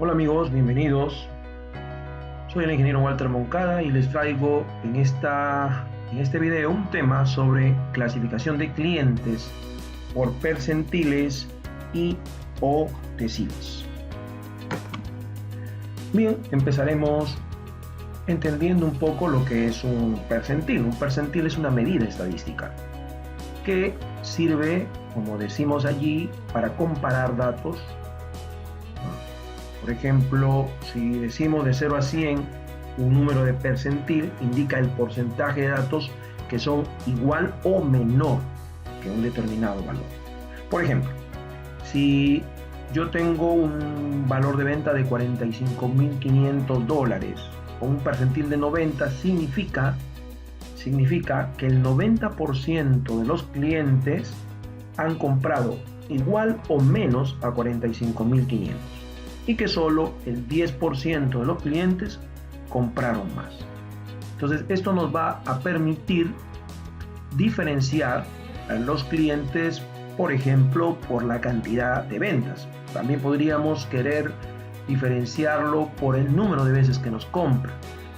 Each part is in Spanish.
Hola amigos, bienvenidos. Soy el ingeniero Walter Moncada y les traigo en este video un tema sobre clasificación de clientes por percentiles y o deciles. Bien, empezaremos entendiendo un poco lo que es un percentil. Un percentil es una medida estadística que sirve, como decimos allí, para comparar datos. Por ejemplo, si decimos de 0 a 100, un número de percentil indica el porcentaje de datos que son igual o menor que un determinado valor. Por ejemplo, si yo tengo un valor de venta de $45.500 con un percentil de 90, significa que el 90% de los clientes han comprado igual o menos a 45.500 y que solo el 10% de los clientes compraron más. Entonces esto nos va a permitir diferenciar a los clientes, por ejemplo, por la cantidad de ventas. También podríamos querer diferenciarlo por el número de veces que nos compra.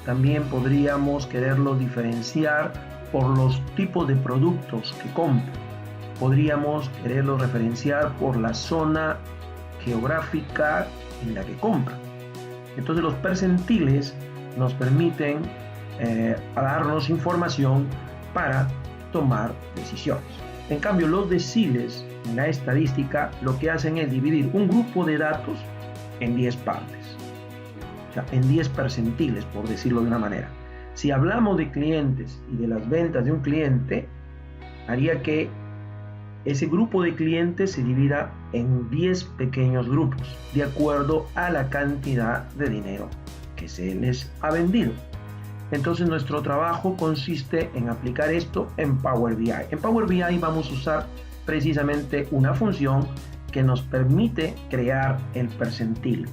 También podríamos quererlo diferenciar por los tipos de productos que compra. Podríamos quererlo referenciar por la zona geográfica en la que compra. Entonces los percentiles nos permiten darnos información para tomar decisiones. En cambio, los deciles en la estadística lo que hacen es dividir un grupo de datos en 10 partes, o sea, en 10 percentiles, por decirlo de una manera. Si hablamos de clientes y de las ventas de un cliente, haría que ese grupo de clientes se divida en 10 pequeños grupos, de acuerdo a la cantidad de dinero que se les ha vendido. Entonces nuestro trabajo consiste en aplicar esto en Power BI. En Power BI vamos a usar precisamente una función que nos permite crear el percentil.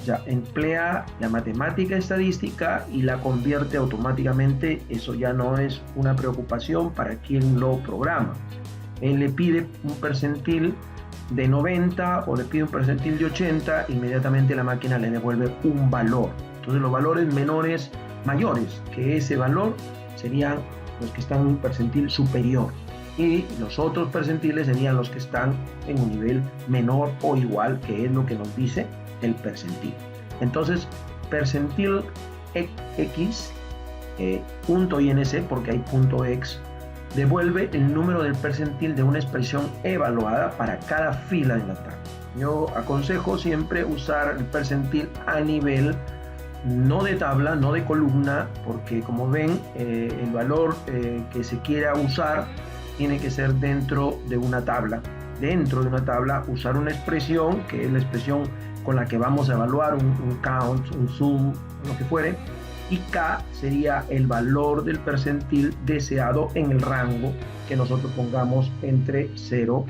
O sea, emplea la matemática estadística y la convierte automáticamente. Eso ya no es una preocupación para quien lo programa. Él le pide un percentil de 90 o le pide un percentil de 80, inmediatamente la máquina le devuelve un valor. Entonces los valores mayores que ese valor serían los que están en un percentil superior y los otros percentiles serían los que están en un nivel menor o igual, que es lo que nos dice el percentil. Entonces percentil x punto inc, porque hay punto x, devuelve el número del percentil de una expresión evaluada para cada fila de la tabla. Yo aconsejo siempre usar el percentil a nivel no de tabla, no de columna, porque como ven, el valor que se quiera usar tiene que ser dentro de una tabla. Dentro de una tabla usar una expresión, que es la expresión con la que vamos a evaluar un count, un sum, lo que fuere, y K sería el valor del percentil deseado en el rango que nosotros pongamos entre 0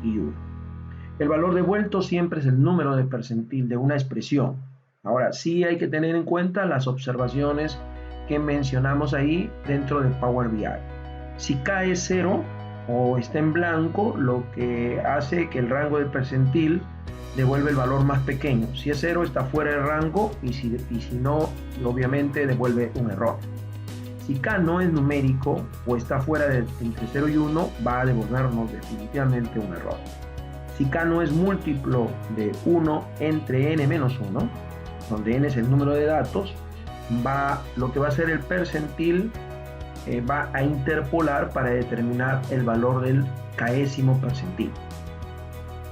y 1. El valor devuelto siempre es el número de percentil de una expresión. Ahora, sí hay que tener en cuenta las observaciones que mencionamos ahí dentro de Power BI. Si K es 0 o está en blanco, lo que hace que el rango del percentil devuelve el valor más pequeño. Si es 0 está fuera del rango y si no, obviamente devuelve un error. Si K no es numérico o está fuera de entre 0 y 1, va a devolvernos definitivamente un error. Si K no es múltiplo de 1 entre n menos 1, donde n es el número de datos, lo que va a hacer el percentil va a interpolar para determinar el valor del késimo percentil.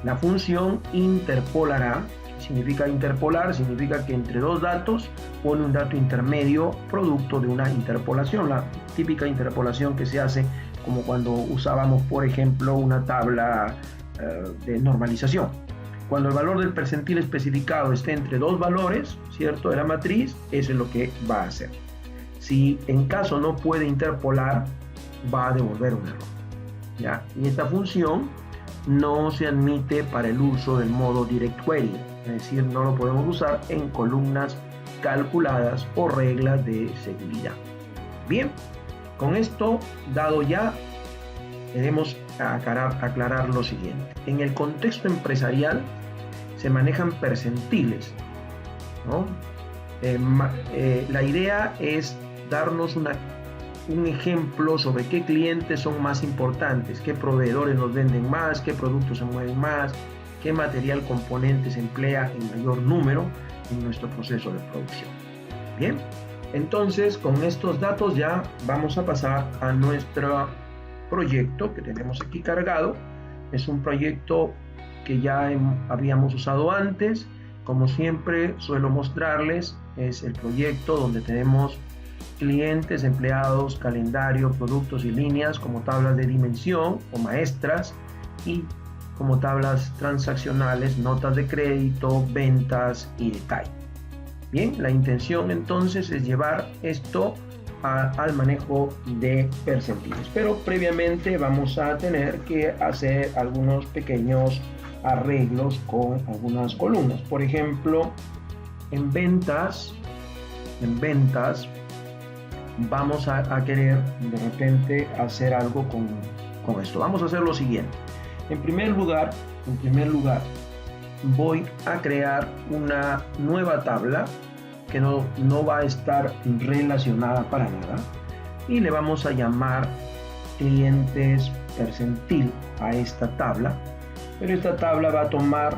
La función interpolará. Significa interpolar, significa que entre dos datos pone un dato intermedio producto de una interpolación, la típica interpolación que se hace como cuando usábamos, por ejemplo, una tabla de normalización. Cuando el valor del percentil especificado esté entre dos valores, ¿cierto?, de la matriz, eso es lo que va a hacer. Si en caso no puede interpolar, va a devolver un error, ¿ya? Y esta función no se admite para el uso del modo direct query, es decir, no lo podemos usar en columnas calculadas o reglas de seguridad. Bien, con esto dado ya, debemos aclarar lo siguiente. En el contexto empresarial se manejan percentiles ¿no? La idea es darnos un ejemplo sobre qué clientes son más importantes, qué proveedores nos venden más, qué productos se mueven más, qué material componente se emplea en mayor número en nuestro proceso de producción. Bien, entonces con estos datos ya vamos a pasar a nuestro proyecto que tenemos aquí cargado. Es un proyecto que ya habíamos usado antes. Como siempre suelo mostrarles, es el proyecto donde tenemos clientes, empleados, calendario, productos y líneas como tablas de dimensión o maestras, y como tablas transaccionales, notas de crédito, ventas y detalle. Bien, la intención entonces es llevar esto al manejo de percentiles, pero previamente vamos a tener que hacer algunos pequeños arreglos con algunas columnas. Por ejemplo, en ventas vamos a querer de repente hacer algo con esto. Vamos a hacer lo siguiente. En primer lugar, voy a crear una nueva tabla que no va a estar relacionada para nada, y le vamos a llamar clientes percentil a esta tabla. Pero esta tabla va a tomar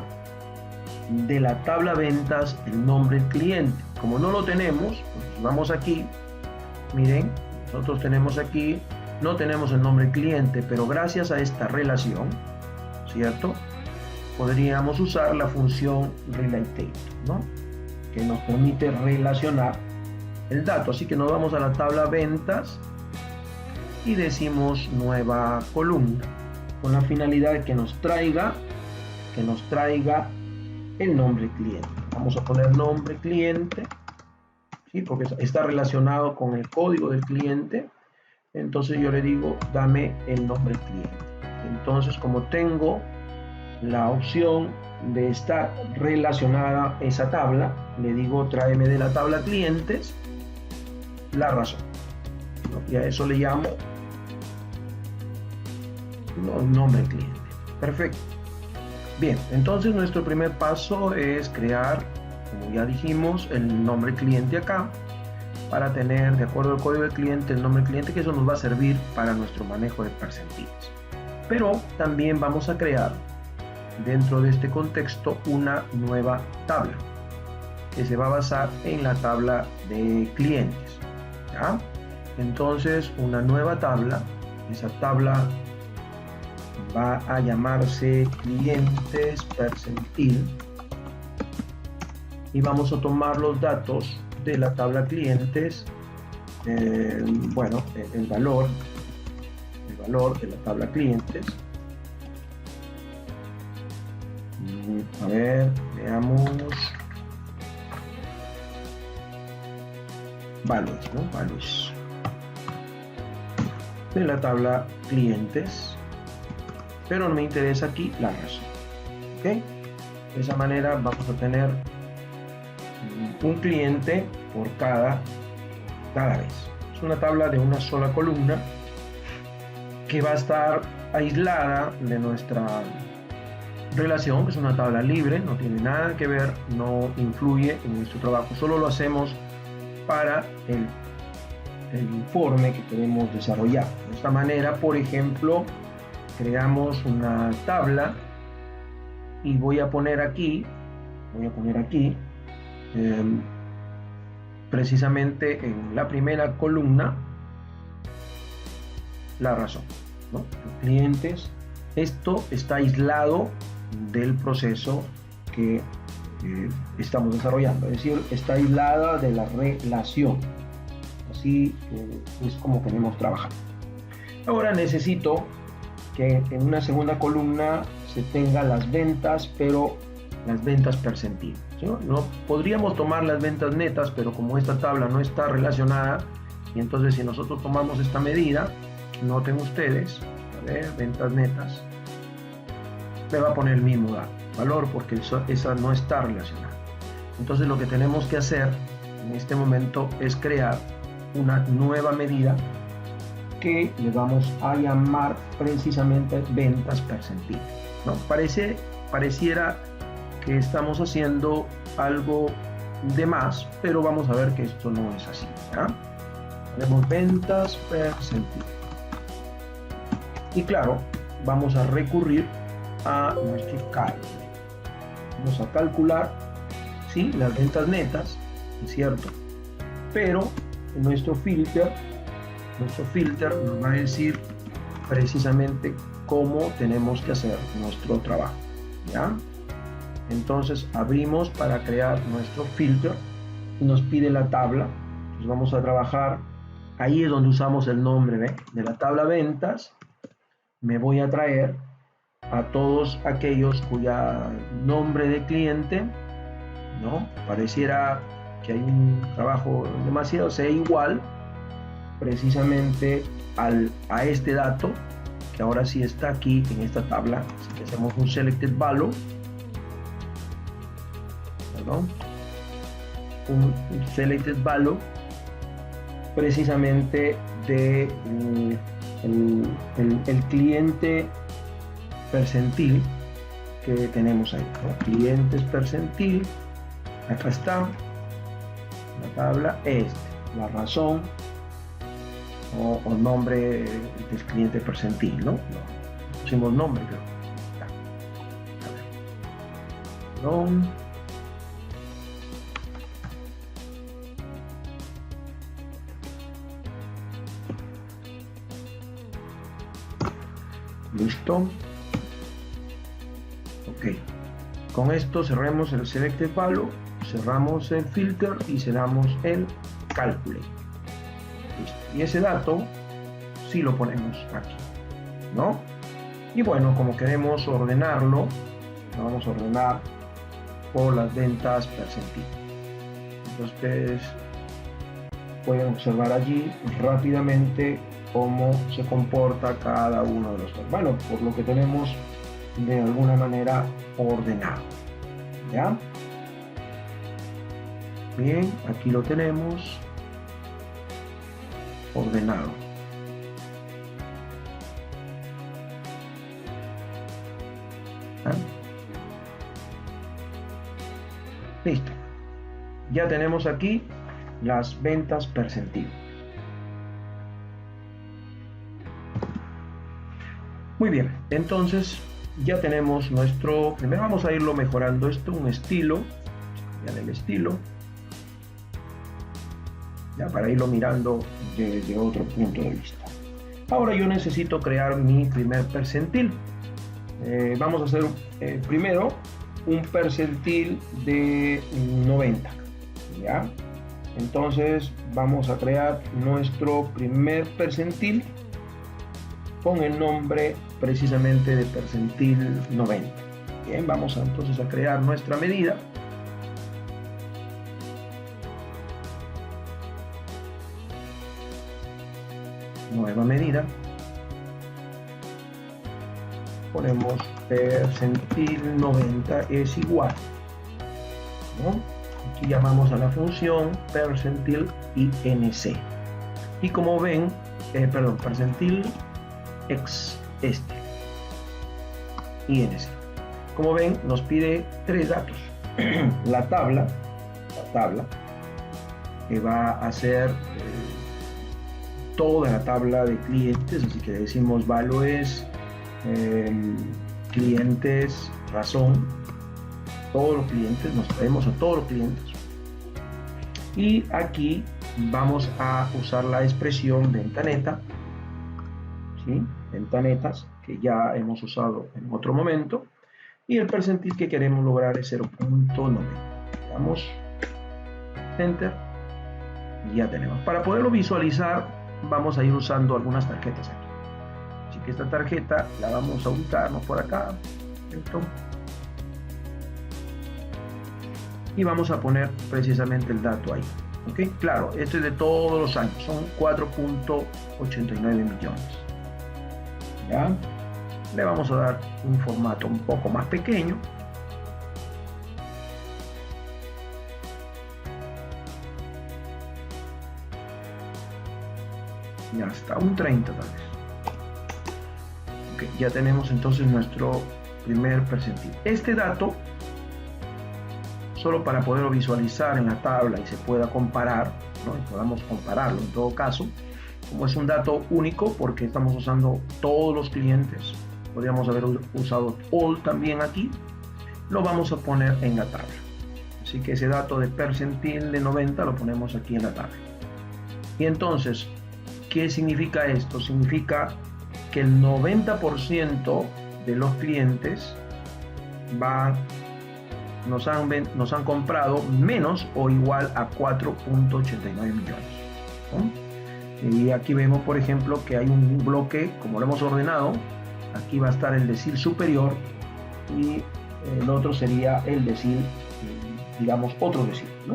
de la tabla ventas el nombre cliente. Como no lo tenemos, pues vamos aquí, miren, nosotros tenemos aquí, no tenemos el nombre cliente, pero gracias a esta relación, ¿cierto? Podríamos usar la función related, ¿no? Que nos permite relacionar el dato. Así que nos vamos a la tabla ventas y decimos nueva columna, con la finalidad de que nos traiga el nombre cliente. Vamos a poner nombre cliente, ¿sí? Porque está relacionado con el código del cliente. Entonces yo le digo, dame el nombre cliente. Entonces, como tengo la opción de estar relacionada esa tabla, le digo, tráeme de la tabla clientes la razón, ¿no? Y a eso le llamo nombre cliente. Perfecto. Bien, entonces nuestro primer paso es crear, como ya dijimos, el nombre cliente acá, para tener, de acuerdo al código del cliente, el nombre cliente, que eso nos va a servir para nuestro manejo de percentiles. Pero también vamos a crear dentro de este contexto una nueva tabla que se va a basar en la tabla de clientes, ¿ya? Entonces, una nueva tabla, esa tabla va a llamarse clientes percentil, y vamos a tomar los datos de la tabla clientes, el valor de la tabla clientes. A ver, veamos. Values, ¿no? Values de la tabla clientes, pero me interesa aquí la razón. ¿Ok? De esa manera vamos a tener un cliente por cada vez. Es una tabla de una sola columna que va a estar aislada de nuestra relación, que es una tabla libre, no tiene nada que ver, no influye en nuestro trabajo, solo lo hacemos para el informe que queremos desarrollar. De esta manera, por ejemplo, creamos una tabla y voy a poner aquí precisamente en la primera columna la razón, ¿no? Los clientes, esto está aislado del proceso que estamos desarrollando, es decir, está aislada de la relación. Así es como queremos trabajar. Ahora necesito que en una segunda columna se tenga las ventas, pero las ventas percentil, ¿sí? No podríamos tomar las ventas netas, pero como esta tabla no está relacionada, y entonces si nosotros tomamos esta medida, noten ustedes, a ver, ventas netas, me va a poner el mismo valor porque esa no está relacionada. Entonces lo que tenemos que hacer en este momento es crear una nueva medida que le vamos a llamar precisamente ventas percentil, ¿no? Pareciera que estamos haciendo algo de más, pero vamos a ver que esto no es así, ¿ya? Tenemos ventas percentil. Y claro, vamos a recurrir a nuestro cálculo. Vamos a calcular, sí, las ventas netas, es cierto, pero nuestro filter nos va a decir precisamente cómo tenemos que hacer nuestro trabajo, ¿ya? Entonces abrimos para crear nuestro filter, nos pide la tabla, entonces vamos a trabajar, ahí es donde usamos el nombre, ¿ve? De la tabla ventas. Me voy a traer a todos aquellos cuya nombre de cliente, ¿no? Pareciera que hay un trabajo demasiado, sea igual precisamente a este dato, que ahora sí está aquí en esta tabla. Así que hacemos un selected value, perdón, un selected value precisamente de el cliente percentil que tenemos ahí, ¿no? Clientes percentil, acá está la tabla, la razón o nombre del cliente percentil, ¿no? Pusimos nombre, creo. Perdón. Listo. Ok. Con esto cerremos el selected value, cerramos el filter y cerramos el cálculo. Y ese dato sí lo ponemos aquí, ¿no? Y bueno, como queremos ordenarlo, lo vamos a ordenar por las ventas percentil. Entonces ustedes pueden observar allí rápidamente cómo se comporta cada uno de los, bueno, por lo que tenemos de alguna manera ordenado, ¿ya? Bien, aquí lo tenemos ordenado. ¿Ah? Listo. Ya tenemos aquí las ventas percentil. Muy bien, entonces ya tenemos nuestro, primero vamos a irlo mejorando esto, un estilo, ya el estilo, ya para irlo mirando desde otro punto de vista. Ahora yo necesito crear mi primer percentil. Vamos a hacer primero un percentil de 90, ¿ya? Entonces vamos a crear nuestro primer percentil con el nombre precisamente de percentil 90. Bien, vamos entonces a crear nuestra medida. Nueva medida. Ponemos percentil 90 es igual, ¿no? Aquí llamamos a la función percentil INC. Y como ven, percentil INC. Como ven, nos pide tres datos. la tabla que va a ser toda la tabla de clientes, así que decimos values, clientes, razón, todos los clientes, nos traemos a todos los clientes. Y aquí vamos a usar la expresión venta neta, ¿sí? Venta netas, que ya hemos usado en otro momento, y el percentil que queremos lograr es 0.90. Damos enter y ya tenemos. Para poderlo visualizar vamos a ir usando algunas tarjetas aquí, así que esta tarjeta la vamos a ubicarnos por acá, ¿cierto? Y vamos a poner precisamente el dato ahí, ¿ok? Claro, esto es de todos los años, son 4.89 millones. ¿Ya? Le vamos a dar un formato un poco más pequeño. Ya está, un 30 tal vez. Okay, ya tenemos entonces nuestro primer percentil. Este dato solo para poderlo visualizar en la tabla y se pueda comparar, ¿no? Y podamos compararlo en todo caso. Como es un dato único porque estamos usando todos los clientes, podríamos haber usado all también aquí, lo vamos a poner en la tabla. Así que ese dato de percentil de 90 lo ponemos aquí en la tabla. Y entonces, ¿qué significa esto? Significa que el 90% de los clientes nos han comprado menos o igual a 4.89 millones, ¿no? Y aquí vemos, por ejemplo, que hay un bloque, como lo hemos ordenado, aquí va a estar el decil superior y el otro sería el decil, digamos, otro decil, ¿no?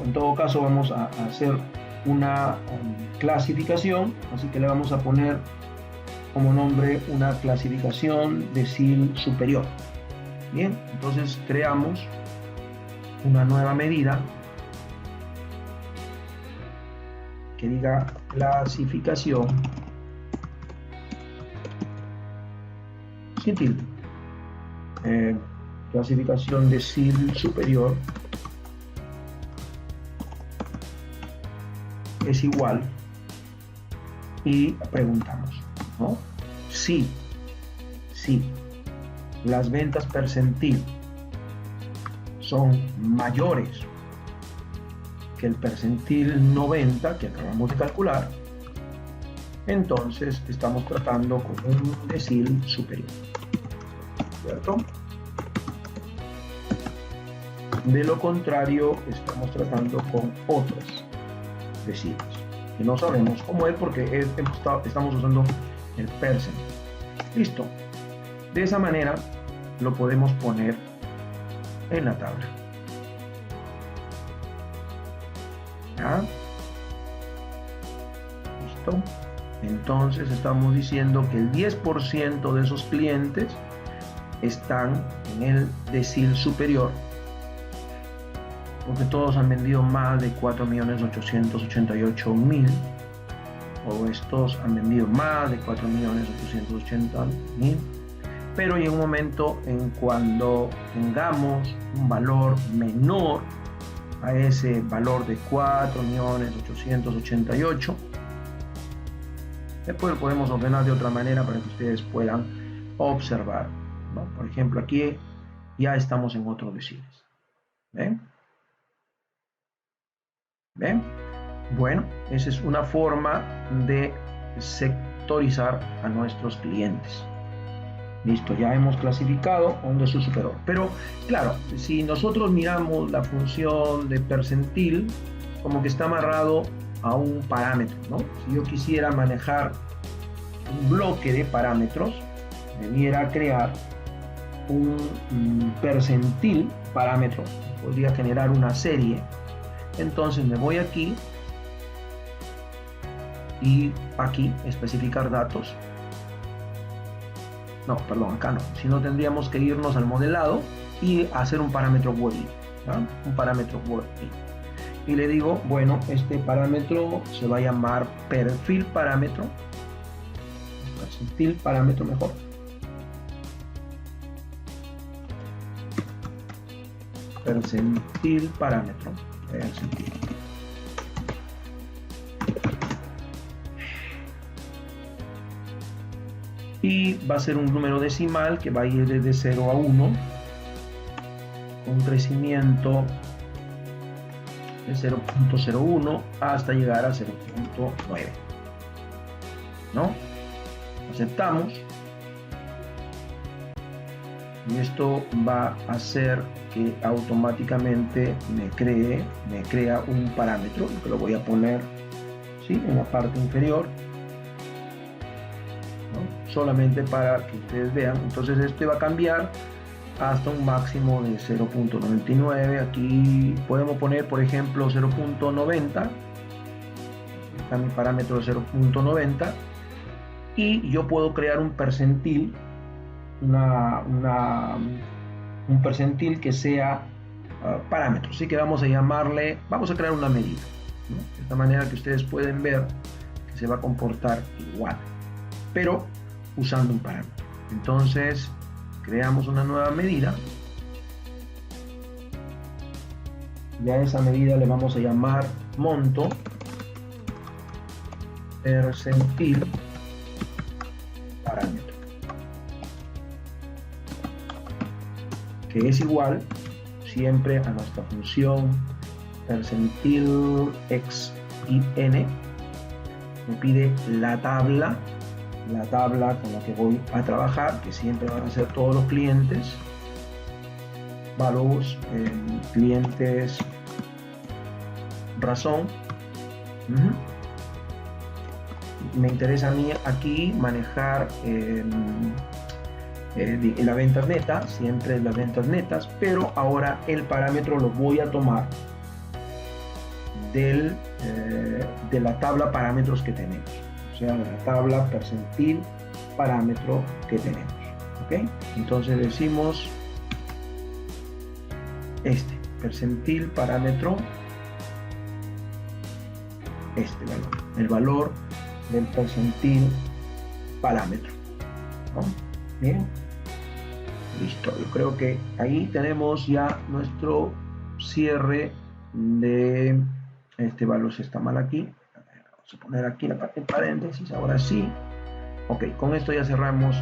En todo caso vamos a hacer una clasificación, así que le vamos a poner como nombre una clasificación decil superior. Bien, entonces creamos una nueva medida que diga clasificación sin tilde, clasificación decil superior es igual, y preguntamos, ¿no? Si las ventas percentil son mayores que el percentil 90 que acabamos de calcular, entonces estamos tratando con un decil superior, ¿cierto? De lo contrario, estamos tratando con otros deciles que no sabemos cómo es porque estamos usando el percentil. Listo. De esa manera lo podemos poner en la tabla. ¿Ya? Listo. Entonces estamos diciendo que el 10% de esos clientes están en el decil superior, porque todos han vendido más de 4.888.000, o estos han vendido más de 4.880.000, pero en un momento en cuando tengamos un valor menor a ese valor de 4.888.000, después lo podemos ordenar de otra manera para que ustedes puedan observar, ¿no? Por ejemplo, aquí ya estamos en otros deciles. ¿Ven? ¿Ven? Bueno, esa es una forma de sectorizar a nuestros clientes. Listo, ya hemos clasificado a un decil superior. Pero, claro, si nosotros miramos la función de percentil, como que está amarrado a un parámetro, ¿no? Si yo quisiera manejar un bloque de parámetros, debiera crear un percentil parámetro, podría generar una serie. Entonces me voy aquí y aquí especificar datos. No, perdón, acá no, sino tendríamos que irnos al modelado y hacer un parámetro body, ¿no? Un parámetro body. Y le digo, bueno, este parámetro se va a llamar percentil parámetro mejor. Percentil parámetro. Y va a ser un número decimal que va a ir desde 0 a 1, un crecimiento de 0.01 hasta llegar a 0.9, ¿no? Aceptamos, y esto va a hacer que automáticamente me crea un parámetro que lo voy a poner, ¿sí?, en la parte inferior, ¿no? Solamente para que ustedes vean. Entonces este va a cambiar hasta un máximo de 0.99. Aquí podemos poner, por ejemplo, 0.90. Está mi parámetro de 0.90, y yo puedo crear un percentil, un percentil que sea parámetro, así que vamos a crear una medida, ¿no? De esta manera que ustedes pueden ver que se va a comportar igual, pero usando un parámetro. Entonces creamos una nueva medida Ya a esa medida le vamos a llamar monto percentil parámetro, que es igual siempre a nuestra función percentil x y n. Me pide la tabla con la que voy a trabajar, que siempre van a ser todos los clientes, values, clientes, razón. Me interesa a mí aquí manejar la venta neta, siempre las ventas netas, pero ahora el parámetro lo voy a tomar de la tabla parámetros que tenemos, o sea, de la tabla percentil parámetro que tenemos. ¿Ok? Entonces decimos percentil parámetro, valor, el valor del percentil parámetro, ¿no? Bien, listo. Yo creo que ahí tenemos ya nuestro cierre de este valor. Si está mal aquí, vamos a poner aquí la parte en paréntesis, ahora sí. Ok, con esto ya cerramos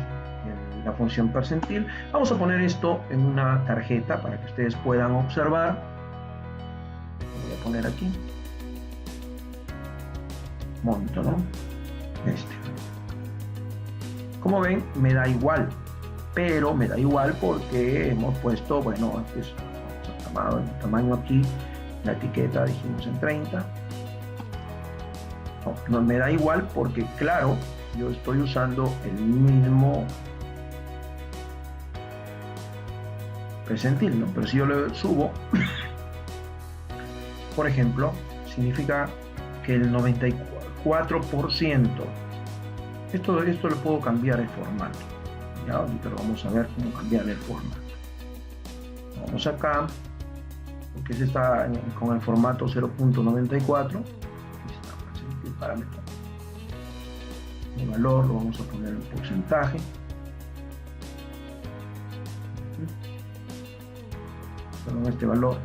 la función percentil. Vamos a poner esto en una tarjeta para que ustedes puedan observar. Voy a poner aquí monto, ¿no? Como ven, me da igual, pero me da igual porque hemos puesto, bueno, es el tamaño aquí, la etiqueta dijimos en 30. No me da igual porque, claro, yo estoy usando el mismo percentil, ¿no? Pero si yo le subo, por ejemplo, significa que el 94%, esto lo puedo cambiar el formato. Ya ahorita lo vamos a ver cómo cambiar el formato. Vamos acá, porque ese está con el formato 0.94. El parámetro. El valor lo vamos a poner en porcentaje. Con este valor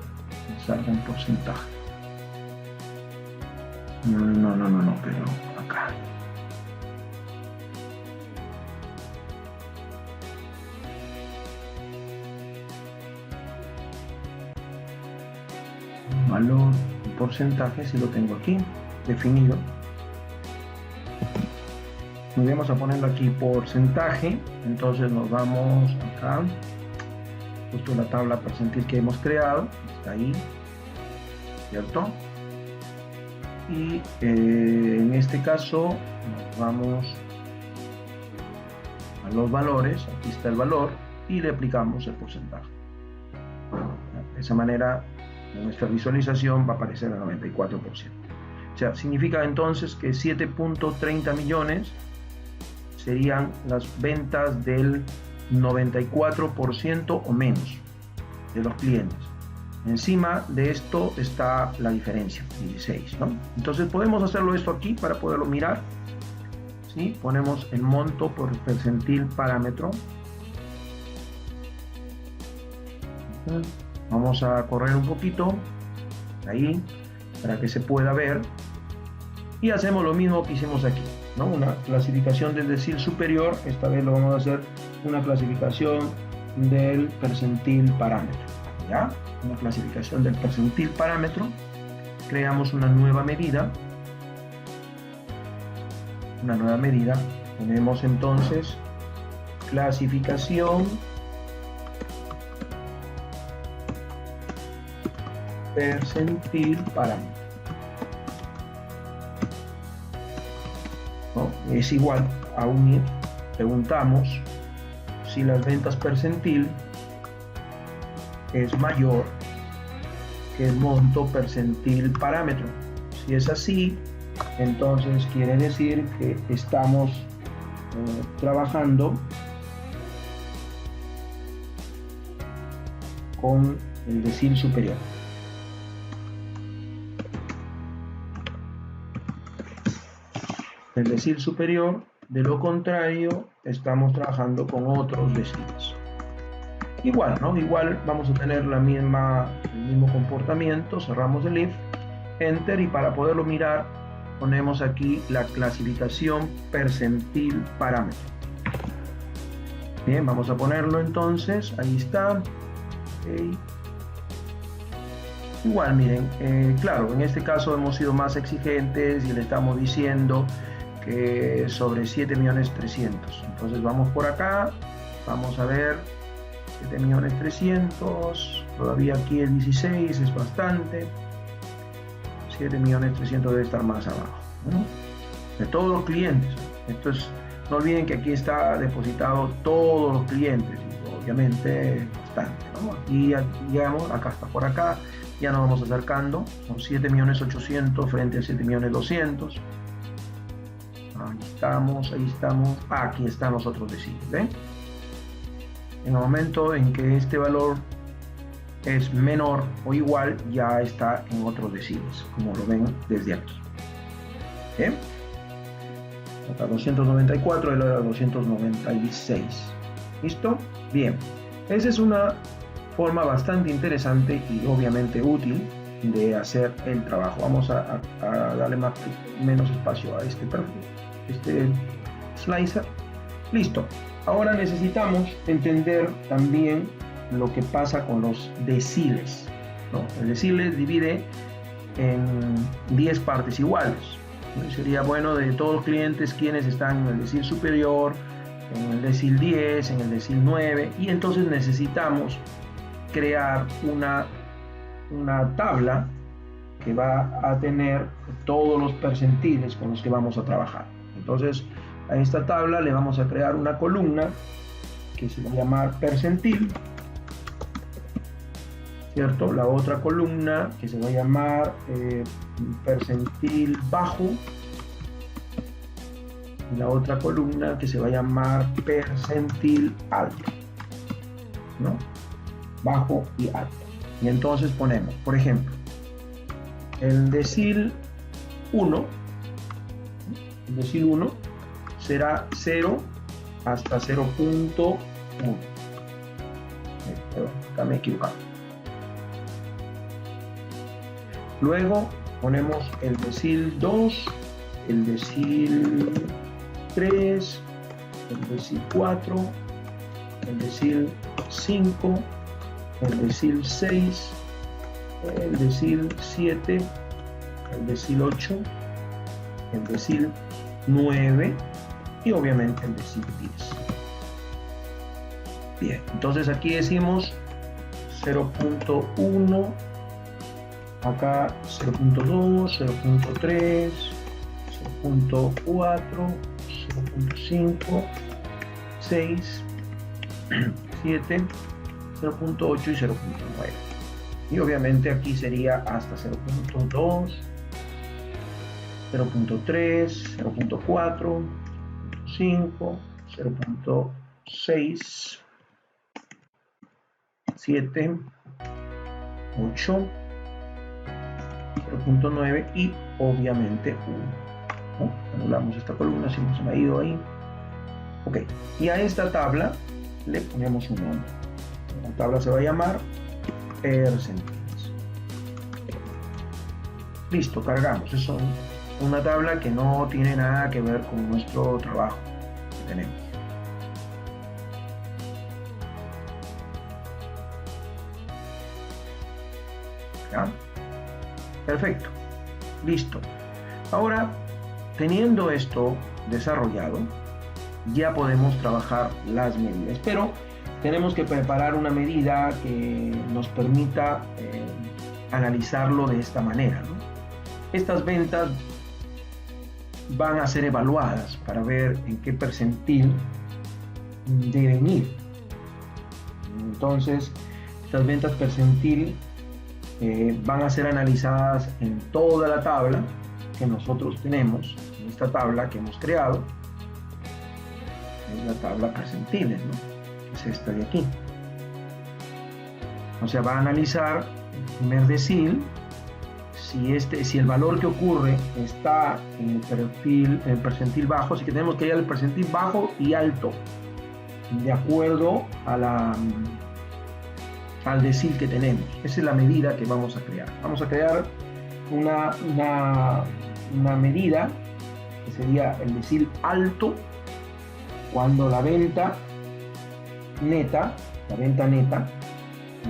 salga en porcentaje. No, pero acá. Valor en porcentaje, si lo tengo aquí definido. Nos vamos a ponerlo aquí porcentaje, entonces nos vamos acá, justo la tabla percentil que hemos creado, está ahí, ¿cierto? Y en este caso nos vamos a los valores, aquí está el valor, y le aplicamos el porcentaje. De esa manera nuestra visualización va a aparecer al 94%. O sea, significa entonces que 7.30 millones serían las ventas del 94% o menos de los clientes. Encima de esto está la diferencia, 16, ¿no? Entonces podemos hacerlo esto aquí para poderlo mirar. ¿Sí? Ponemos el monto por percentil parámetro. Vamos a correr un poquito ahí para que se pueda ver. Y hacemos lo mismo que hicimos aquí, ¿no? Una clasificación del decil superior. Esta vez lo vamos a hacer una clasificación del percentil parámetro, ¿ya? Una clasificación del percentil parámetro. Creamos una nueva medida. Ponemos entonces clasificación percentil parámetro. ¿No? Es igual a unir. Preguntamos si las ventas percentil es mayor que el monto percentil parámetro. Si es así, entonces quiere decir que estamos trabajando con el decil superior. El decil superior, de lo contrario, estamos trabajando con otros deciles. Igual, ¿no? Igual vamos a tener la misma el mismo comportamiento, cerramos el if, enter, y para poderlo mirar ponemos aquí la clasificación percentil parámetro. Bien, vamos a ponerlo entonces, ahí está. Okay. Igual, miren, claro, en este caso hemos sido más exigentes y le estamos diciendo que sobre 7.300.000. Entonces vamos por acá, vamos a ver 7.300.000, todavía aquí el 16 es bastante. 7.300.000 debe estar más abajo, ¿no? De todos los clientes. Esto es, no olviden que aquí está depositado todos los clientes, y obviamente bastante, ¿no? Aquí llegamos, acá está por acá, ya nos vamos acercando, son 7.800.000 frente a 7.200.000. Ahí estamos, aquí están los otros deciles, ¿ven? En el momento en que este valor es menor o igual, ya está en otros deciles, como lo ven desde aquí. ¿Bien? Acá 294, el otro 296. ¿Listo? Bien. Esa es una forma bastante interesante y obviamente útil de hacer el trabajo. Vamos a darle menos espacio a este perfil, este slicer. Listo. Ahora necesitamos entender también lo que pasa con los deciles, ¿no? El decile divide en 10 partes iguales. Sería bueno de todos los clientes quienes están en el decil superior, en el decil 10, en el decil 9, y entonces necesitamos crear una tabla que va a tener todos los percentiles con los que vamos a trabajar. Entonces a esta tabla le vamos a crear una columna que se va a llamar percentil, ¿cierto? La otra columna que se va a llamar percentil bajo, y la otra columna que se va a llamar percentil alto, ¿no? Bajo y alto. Y entonces ponemos, por ejemplo, el decil 1, será 0 hasta 0.1. Acá me he equivocado. Luego ponemos el decil 2, el decil 3, el decil 4, el decil 5, el decil 6, el decil 7, el decil 8, el decil 9 y obviamente el decil 10. Bien, entonces aquí decimos 0.1, acá 0.2, 0.3, 0.4, 0.5, 6, 7, 0.8 y 0.9. Y obviamente aquí sería hasta 0.2, 0.3, 0.4, 0.5, 0.6, 7, 8, 0.9 y obviamente 1. ¿No? Anulamos esta columna si no se me ha ido ahí. Ok, y a esta tabla le ponemos un nombre. La tabla se va a llamar percentiles. Listo, cargamos. Es una tabla que no tiene nada que ver con nuestro trabajo que tenemos. ¿Ya? Perfecto. Listo. Ahora, teniendo esto desarrollado, ya podemos trabajar las medidas. Pero tenemos que preparar una medida que nos permita analizarlo de esta manera, ¿no? Estas ventas van a ser evaluadas para ver en qué percentil deben ir. Entonces, estas ventas percentil van a ser analizadas en toda la tabla que nosotros tenemos, en esta tabla que hemos creado, es la tabla percentiles, ¿no? Es esta de aquí. O sea, va a analizar el primer decil, si el valor que ocurre está en el percentil bajo, así que tenemos que ir al percentil bajo y alto, de acuerdo a al decil que tenemos. Esa es la medida que vamos a crear. Vamos a crear una medida que sería el decil alto cuando la venta neta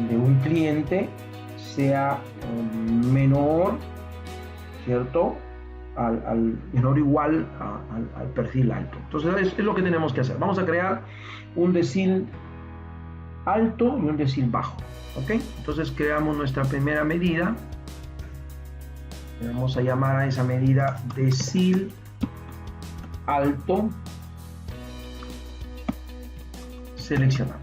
de un cliente sea menor, ¿cierto? Menor o igual al perfil alto. Entonces es lo que tenemos que hacer. Vamos a crear un decil alto y un decil bajo. ¿Ok? Entonces creamos nuestra primera medida. Vamos a llamar a esa medida decil alto seleccionado.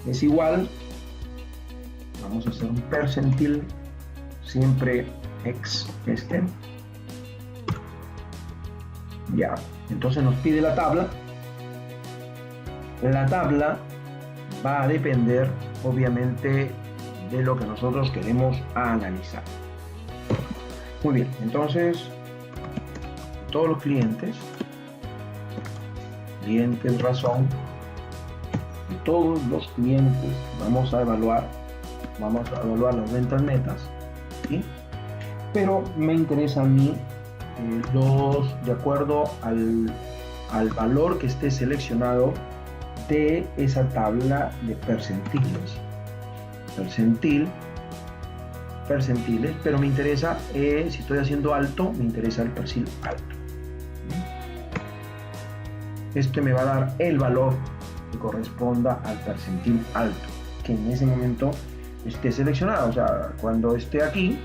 Es igual, vamos a hacer un percentil, siempre x ya, entonces nos pide la tabla. La tabla va a depender obviamente de lo que nosotros queremos analizar. Muy bien, entonces todos los clientes razón, de todos los clientes vamos a evaluar las ventas netas, ¿sí? Pero me interesa a mí de acuerdo al valor que esté seleccionado de esa tabla de percentiles. Percentiles, pero me interesa, si estoy haciendo alto, me interesa el perfil alto. Este me va a dar el valor que corresponda al percentil alto, que en ese momento esté seleccionado. O sea, cuando esté aquí,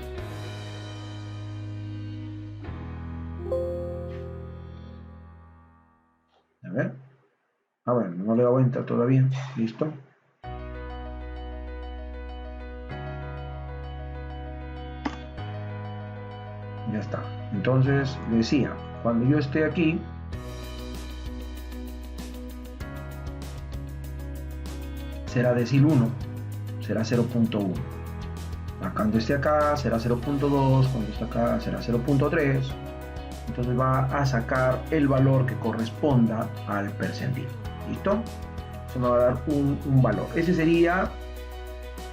a ver, bueno, no le he dado enter todavía, listo. Ya está. Entonces decía, cuando yo esté aquí, será decil 1, será 0.1. Cuando esté acá será 0.2, cuando esté acá será 0.3. Entonces va a sacar el valor que corresponda al percentil. ¿Listo? Se me va a dar un valor. Ese sería,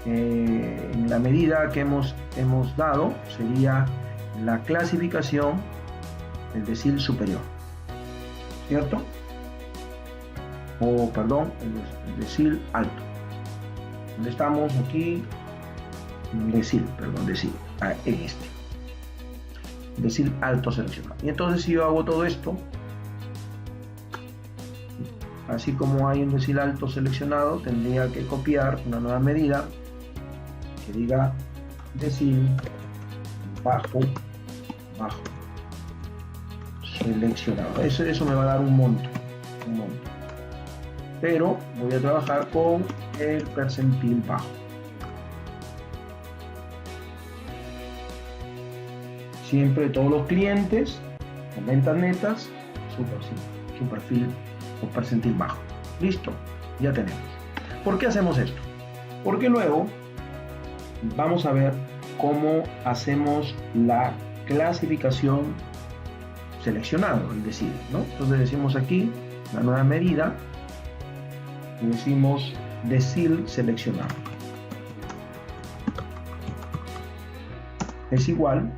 en la medida que hemos dado, sería la clasificación del decil superior. ¿Cierto? O, perdón, el decil alto. ¿Dónde estamos? Aquí. Decil. En este. Decil alto seleccionado. Y entonces si yo hago todo esto, así como hay un decil alto seleccionado, tendría que copiar una nueva medida que diga decil bajo seleccionado. Eso me va a dar un monto. Pero voy a trabajar con el percentil bajo. Siempre todos los clientes con ventas netas, su perfil o percentil bajo. Listo, ya tenemos. ¿Por qué hacemos esto? Porque luego vamos a ver cómo hacemos la clasificación seleccionado, es decir, ¿no? Entonces decimos aquí la nueva medida y decimos decil seleccionado. Es igual.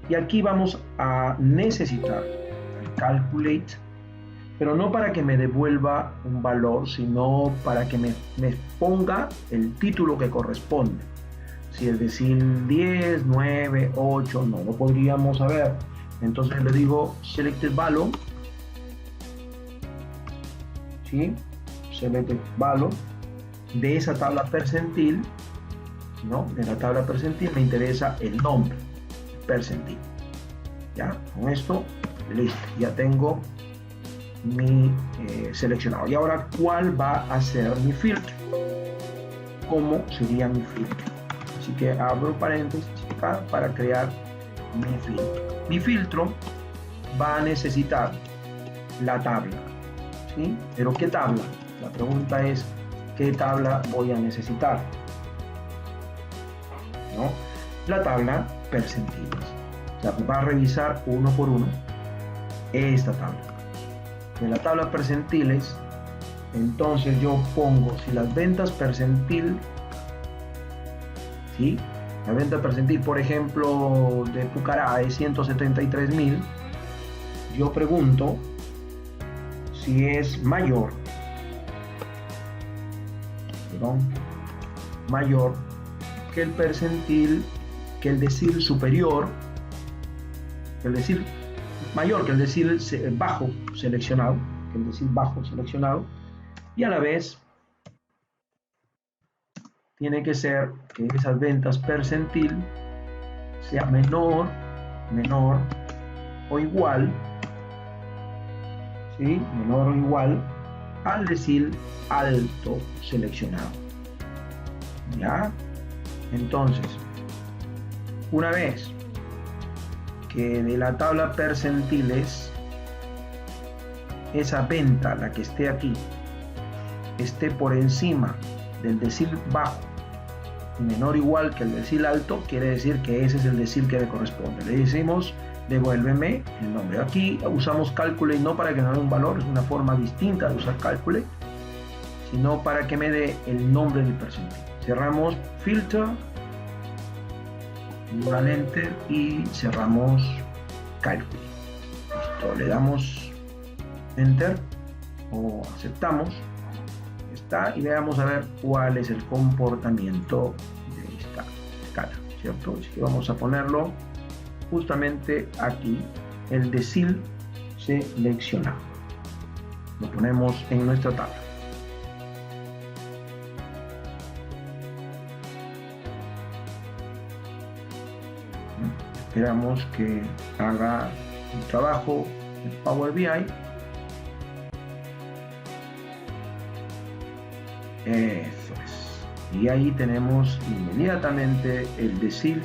Y aquí vamos a necesitar el calculate, pero no para que me devuelva un valor, sino para que me ponga el título que corresponde. Si es decir 10, 9, 8, no lo podríamos saber. Entonces le digo selected value, ¿sí? Selected value de esa tabla percentil, ¿no? De la tabla percentil me interesa el nombre. Percentil. Ya, con esto, listo, ya tengo mi seleccionado. Y ahora, ¿cuál va a ser mi filtro? ¿Cómo sería mi filtro? Así que abro paréntesis acá para crear mi filtro. Mi filtro va a necesitar la tabla, ¿sí? ¿Pero qué tabla? La pregunta es, ¿qué tabla voy a necesitar? ¿No? La tabla percentiles. O sea, va a revisar uno por uno esta tabla. de la tabla percentiles, entonces yo pongo, si las ventas percentil, ¿sí? La venta percentil, por ejemplo, de Pucará es 173.000, yo pregunto si es mayor, mayor que el percentil, que el decil superior, el decil mayor que el decil bajo seleccionado, que el decil bajo seleccionado, y a la vez tiene que ser que esas ventas percentil sea menor o igual, ¿sí? Menor o igual al decil alto seleccionado. ¿Ya? Entonces, una vez que de la tabla percentiles esa venta, la que esté aquí, esté por encima del decil bajo y menor o igual que el decil alto, quiere decir que ese es el decil que le corresponde. Le decimos devuélveme el nombre. Aquí usamos calculate no para que nos dé un valor, es una forma distinta de usar calculate, sino para que me dé el nombre del percentil. Cerramos filter, un enter y cerramos calculate. Listo, le damos enter o aceptamos. Está, y veamos a ver cuál es el comportamiento de esta escala, ¿cierto? Así que vamos a ponerlo justamente aquí, el decil seleccionado. Lo ponemos en nuestra tabla. Esperamos que haga el trabajo en Power BI. Eso es. Y ahí tenemos inmediatamente el decil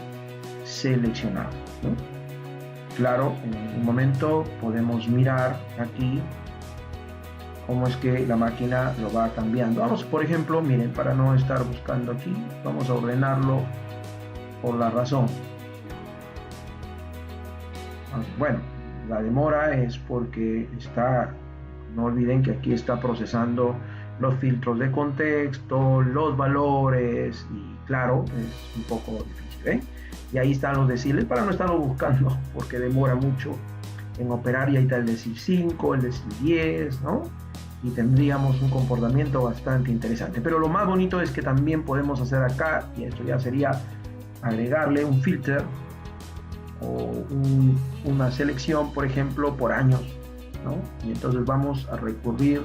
seleccionado, ¿no? Claro, en un momento podemos mirar aquí cómo es que la máquina lo va cambiando. Vamos, por ejemplo, miren, para no estar buscando aquí, vamos a ordenarlo por la razón. Bueno, la demora es porque está, no olviden que aquí está procesando los filtros de contexto, los valores, y claro, es un poco difícil, ¿eh? Y ahí están los deciles para no estarlo buscando porque demora mucho en operar, y ahí está el decil 5, el decil 10, ¿no? Y tendríamos un comportamiento bastante interesante. Pero lo más bonito es que también podemos hacer acá, y esto ya sería agregarle un filter o una selección, por ejemplo, por años, ¿no? Y entonces vamos a recurrir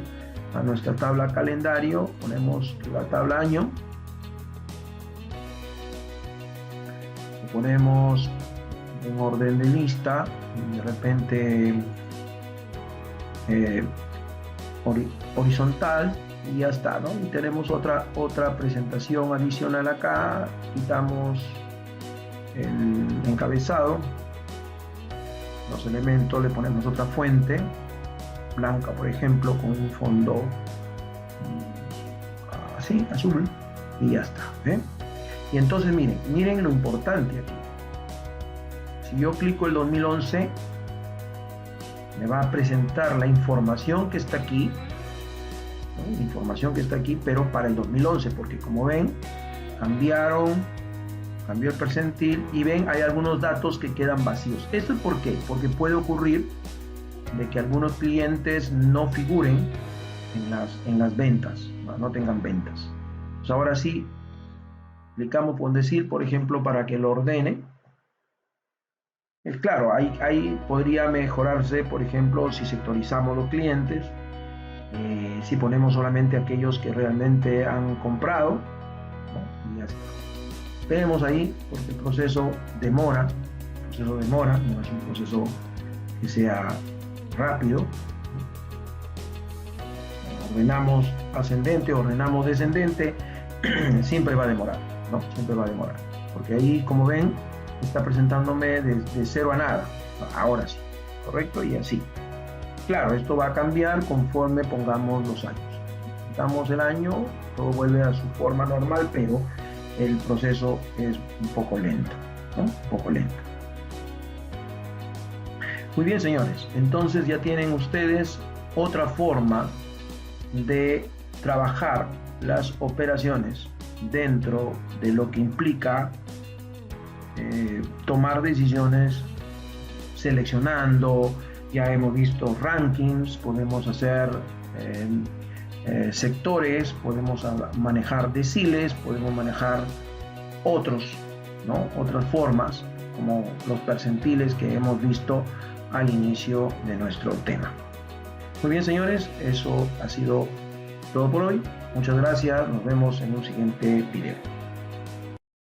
a nuestra tabla calendario, ponemos la tabla año, ponemos un orden de lista, y de repente horizontal, y ya está, ¿no? Y tenemos otra presentación adicional acá, quitamos el encabezado, los elementos, le ponemos otra fuente blanca, por ejemplo, con un fondo así, azul, y ya está, ¿eh? Y entonces miren lo importante aquí. Si yo clico el 2011, me va a presentar la información que está aquí, ¿no? La información que está aquí, pero para el 2011, porque como ven, cambió el percentil, y ven, hay algunos datos que quedan vacíos. ¿Esto es por qué? Porque puede ocurrir de que algunos clientes no figuren en las ventas, no tengan ventas. Pues ahora sí, clicamos por decir, por ejemplo, para que lo ordene. Claro, ahí podría mejorarse, por ejemplo, si sectorizamos los clientes, si ponemos solamente aquellos que realmente han comprado, ¿no? Y ya está. Tenemos ahí, porque el proceso demora, no es un proceso que sea rápido. Ordenamos ascendente, ordenamos descendente, siempre va a demorar, ¿no? Siempre va a demorar, porque ahí, como ven, está presentándome de cero a nada. Ahora sí, correcto, y así. Claro, esto va a cambiar conforme pongamos los años. Damos el año, todo vuelve a su forma normal, pero el proceso es un poco lento, ¿no? Un poco lento. Muy bien, señores, entonces ya tienen ustedes Otra forma de trabajar las operaciones dentro de lo que implica tomar decisiones seleccionando. Ya hemos visto rankings, podemos hacer sectores, podemos manejar deciles, podemos manejar otros, ¿no? Otras formas, como los percentiles que hemos visto al inicio de nuestro tema. Muy bien, señores, eso ha sido todo por hoy. Muchas gracias, nos vemos en un siguiente video.